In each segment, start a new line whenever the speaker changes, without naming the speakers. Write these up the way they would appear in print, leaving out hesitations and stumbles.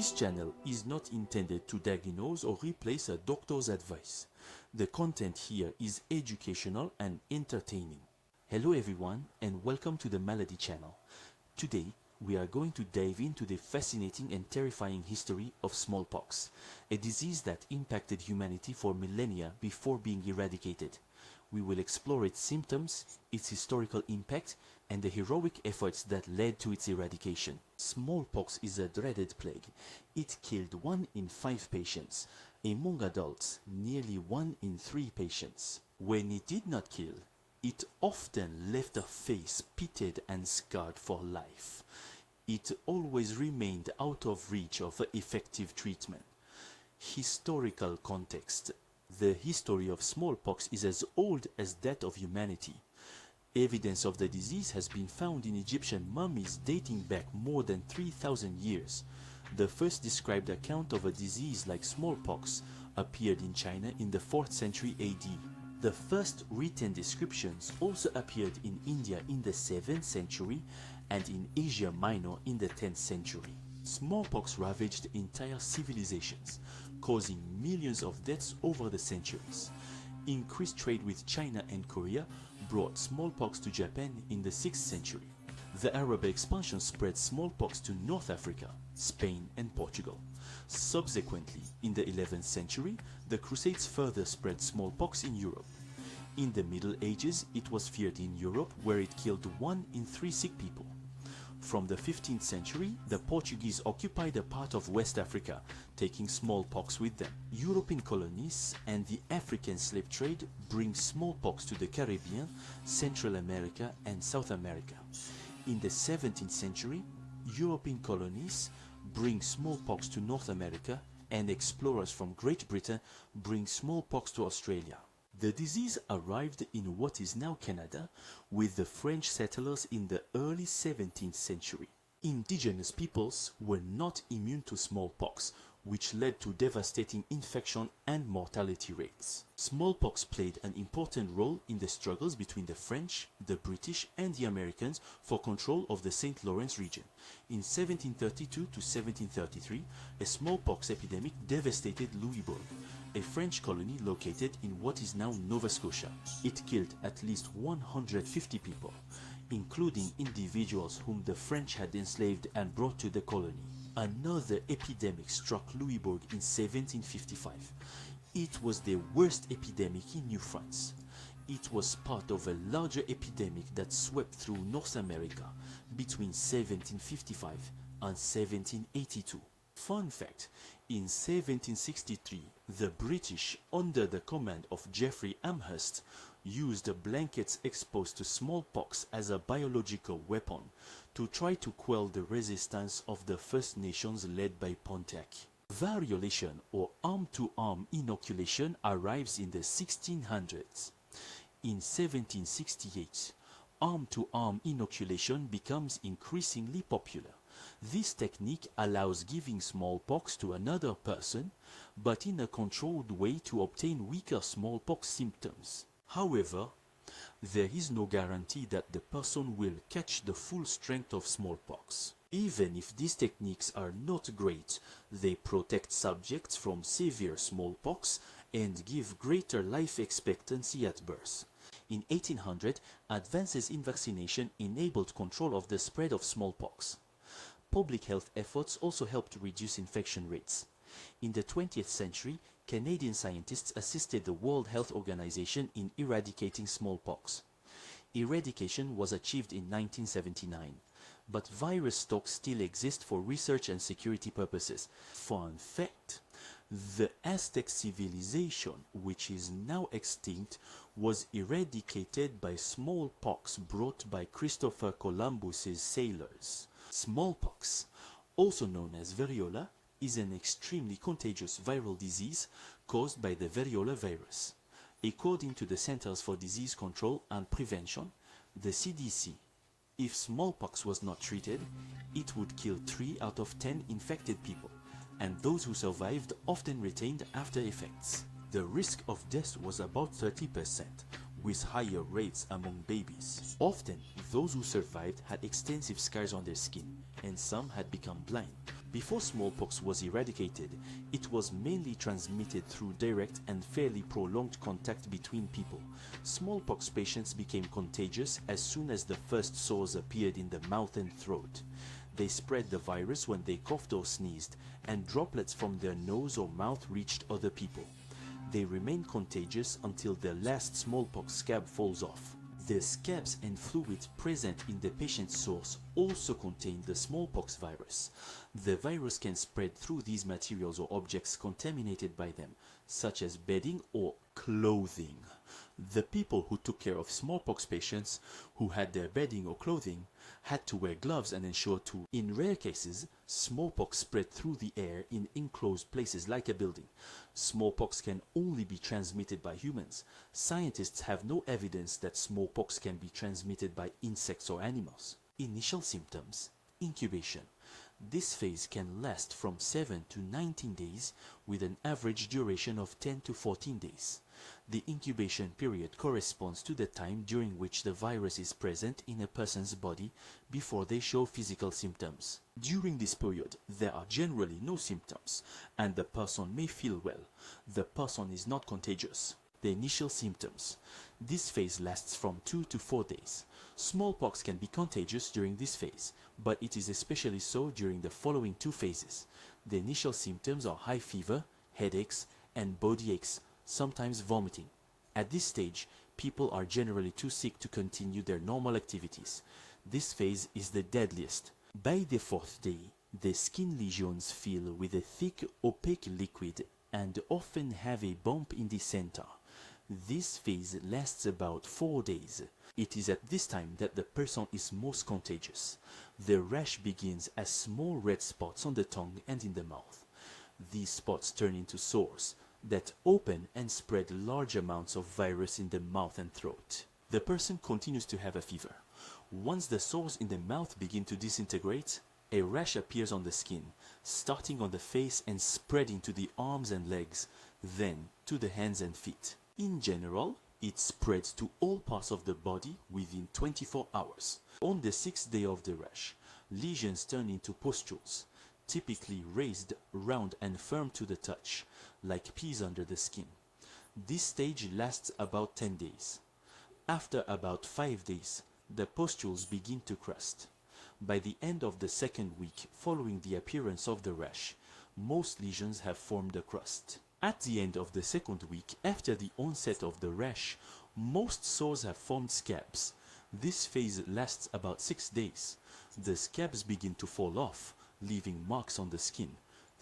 This channel is not intended to diagnose or replace a doctor's advice. The content here is educational and entertaining. Hello everyone and welcome to the Malady channel. Today we are going to dive into the fascinating and terrifying history of smallpox, a disease that impacted humanity for millennia before being eradicated. We will explore its symptoms, its historical impact, and the heroic efforts that led to its eradication. Smallpox is a dreaded plague. It killed 1 in 5 patients. Among adults, nearly 1 in 3 patients. When it did not kill, it often left a face pitted and scarred for life. It always remained out of reach of effective treatment. Historical context. The history of smallpox is as old as that of humanity. Evidence of the disease has been found in Egyptian mummies dating back more than 3,000 years. The first described account of a disease like smallpox appeared in China in the 4th century AD. The first written descriptions also appeared in India in the 7th century and in Asia Minor in the 10th century. Smallpox ravaged entire civilizations, causing millions of deaths over the centuries. Increased trade with China and Korea brought smallpox to Japan in the 6th century. The Arab expansion spread smallpox to North Africa, Spain and Portugal. Subsequently, in the 11th century, the Crusades further spread smallpox in Europe. In the Middle Ages, it was feared in Europe, where it killed 1 in 3 sick people. From the 15th century, the Portuguese occupied a part of West Africa, taking smallpox with them. European colonies and the African slave trade bring smallpox to the Caribbean, Central America and South America. In the 17th century, European colonies bring smallpox to North America, and explorers from Great Britain bring smallpox to Australia. The disease arrived in what is now Canada with the French settlers in the early 17th century. Indigenous peoples were not immune to smallpox, which led to devastating infection and mortality rates. Smallpox played an important role in the struggles between the French, the British and the Americans for control of the St. Lawrence region. In 1732 to 1733, a smallpox epidemic devastated Louisbourg, a French colony located in what is now Nova Scotia. It killed at least 150 people, including individuals whom the French had enslaved and brought to the colony. Another epidemic struck Louisbourg in 1755. It was the worst epidemic in New France. It was part of a larger epidemic that swept through North America between 1755 and 1782. Fun fact, in 1763, the British, under the command of Geoffrey Amherst, used blankets exposed to smallpox as a biological weapon to try to quell the resistance of the First Nations led by Pontiac. Variolation or arm-to-arm inoculation arrives in the 1600s. In 1768, arm-to-arm inoculation becomes increasingly popular. This technique allows giving smallpox to another person, but in a controlled way to obtain weaker smallpox symptoms. However, there is no guarantee that the person will catch the full strength of smallpox. Even if these techniques are not great, they protect subjects from severe smallpox and give greater life expectancy at birth. In 1800, advances in vaccination enabled control of the spread of smallpox. Public health efforts also helped reduce infection rates. In the 20th century, Canadian scientists assisted the World Health Organization in eradicating smallpox. Eradication was achieved in 1979, but virus stocks still exist for research and security purposes. Fun fact, the Aztec civilization, which is now extinct, was eradicated by smallpox brought by Christopher Columbus's sailors. Smallpox, also known as variole, is an extremely contagious viral disease caused by the variole virus. According to the Centers for Disease Control and Prevention, the CDC, if smallpox was not treated, it would kill 3 out of 10 infected people, and those who survived often retained after effects. The risk of death was about 30%, with higher rates among babies. Often, those who survived had extensive scars on their skin, and some had become blind. Before smallpox was eradicated, it was mainly transmitted through direct and fairly prolonged contact between people. Smallpox patients became contagious as soon as the first sores appeared in the mouth and throat. They spread the virus when they coughed or sneezed, and droplets from their nose or mouth reached other people. They remain contagious until the last smallpox scab falls off. The scabs and fluid present in the patient's sores also contain the smallpox virus. The virus can spread through these materials or objects contaminated by them, such as bedding or clothing. The people who took care of smallpox patients who had their bedding or clothing had to wear gloves and ensure to, in rare cases, smallpox spread through the air in enclosed places like a building. Smallpox can only be transmitted by humans. Scientists have no evidence that smallpox can be transmitted by insects or animals. Initial symptoms. Incubation. This phase can last from 7 to 19 days with an average duration of 10 to 14 days. The incubation period corresponds to the time during which the virus is present in a person's body before they show physical symptoms. During this period, there are generally no symptoms, and the person may feel well. The person is not contagious. The initial symptoms. This phase lasts from 2 to 4 days. Smallpox can be contagious during this phase, but it is especially so during the following 2 phases. The initial symptoms are high fever, headaches, and body aches, sometimes vomiting. At this stage, people are generally too sick to continue their normal activities. This phase is the deadliest. By the 4th day, the skin lesions fill with a thick, opaque liquid and often have a bump in the center. This phase lasts about 4 days. It is at this time that the person is most contagious. The rash begins as small red spots on the tongue and in the mouth. These spots turn into sores that open and spread large amounts of virus in the mouth and throat. The person continues to have a fever. Once the sores in the mouth begin to disintegrate, a rash appears on the skin, starting on the face and spreading to the arms and legs, then to the hands and feet. In general, it spreads to all parts of the body within 24 hours. On the 6th day of the rash, lesions turn into pustules, typically raised, round and firm to the touch, like peas under the skin. This stage lasts about 10 days. After about 5 days, the pustules begin to crust. By the end of the 2nd week following the appearance of the rash, most lesions have formed a crust. At the end of the 2nd week after the onset of the rash, most sores have formed scabs. This phase lasts about 6 days. The scabs begin to fall off, leaving marks on the skin.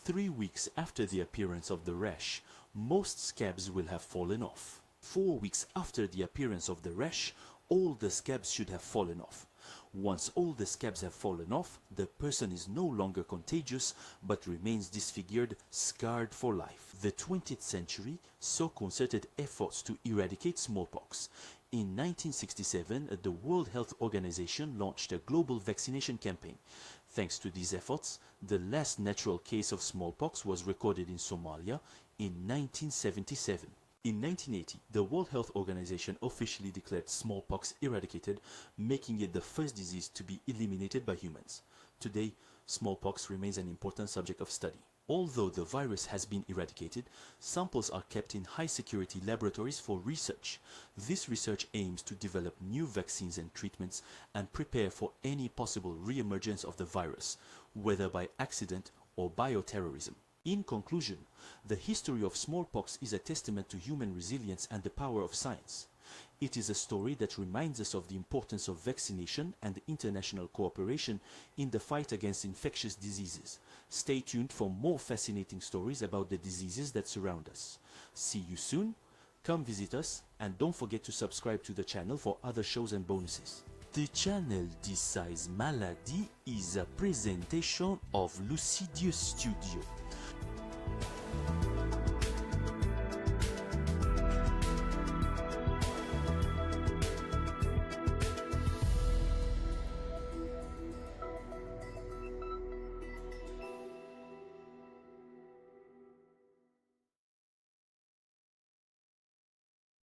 3 weeks after the appearance of the rash, most scabs will have fallen off. 4 weeks after the appearance of the rash, all the scabs should have fallen off. Once all the scabs have fallen off, the person is no longer contagious but remains disfigured, scarred for life. The 20th century saw concerted efforts to eradicate smallpox. In 1967, the World Health Organization launched a global vaccination campaign. Thanks to these efforts, the last natural case of smallpox was recorded in Somalia in 1977. In 1980, the World Health Organization officially declared smallpox eradicated, making it the first disease to be eliminated by humans. Today, smallpox remains an important subject of study. Although the virus has been eradicated, samples are kept in high-security laboratories for research. This research aims to develop new vaccines and treatments and prepare for any possible re-emergence of the virus, whether by accident or bioterrorism. In conclusion, the history of smallpox is a testament to human resilience and the power of science. It is a story that reminds us of the importance of vaccination and international cooperation in the fight against infectious diseases. Stay tuned for more fascinating stories about the diseases that surround us. See you soon, come visit us, and don't forget to subscribe to the channel for other shows and bonuses. The channel This Size Malady is a presentation of Lucidius Studio.